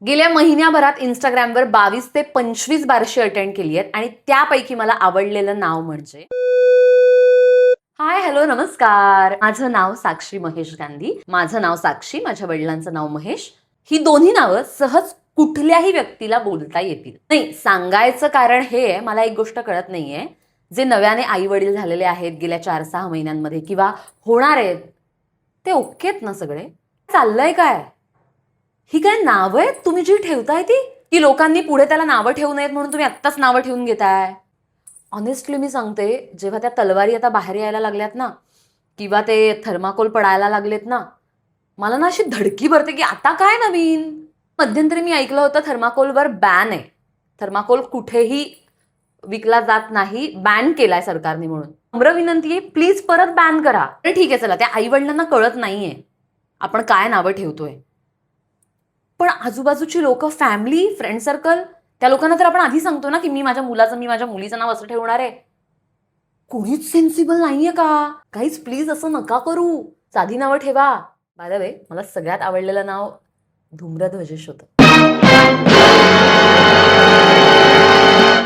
गेल्या महिन्याभरात इंस्टाग्रामवर 22 ते 25 बारशी अटेंड केली आहेत आणि त्यापैकी मला आवडलेलं नाव म्हणजे हाय हॅलो नमस्कार. माझं नाव साक्षी महेश गांधी. माझं नाव साक्षी, माझ्या वडिलांचं नाव महेश. ही दोन्ही नावं सहज कुठल्याही व्यक्तीला बोलता येतील. नाही, सांगायचं कारण हे आहे, मला एक गोष्ट कळत नाहीये, जे नव्याने आई वडील झालेले आहेत गेल्या 4-6 महिन्यांमध्ये किंवा होणार आहेत, ते ओके आहेत ना सगळे? चाललंय काय? ही काय नावं आहेत तुम्ही जी ठेवताय ती? की लोकांनी पुढे त्याला नावं ठेवू नयेत म्हणून तुम्ही आत्ताच नावं ठेवून घेताय? ऑनेस्टली मी सांगते, जेव्हा त्या तलवारी आता बाहेर यायला लागल्यात ना, किंवा ते थर्माकोल पडायला लागलेत ना, मला ना अशी धडकी भरते की आता काय नवीन? मध्यंतरी मी ऐकलं होतं थर्माकोलवर बॅन आहे. थर्माकोल कुठेही विकला जात नाही, बॅन केलाय सरकारने म्हणून. नम्र विनंती आहे, प्लीज परत बॅन करा. अरे ठीक आहे चला, त्या आई वडिलांना कळत नाहीये आपण काय नावं ठेवतोय. पण आजूबाजूची लोक, फॅमिली, फ्रेंड सर्कल, त्या लोकांना तर आपण आधी सांगतो ना की मी माझ्या मुलीचं नाव असं ठेवणार आहे. कोणीच सेन्सिबल नाहीये का? काहीच प्लीज असं नका करू. साधी नावं ठेवा. बाय द वे, मला सगळ्यात आवडलेलं नाव धूम्रध्वजेश होतं.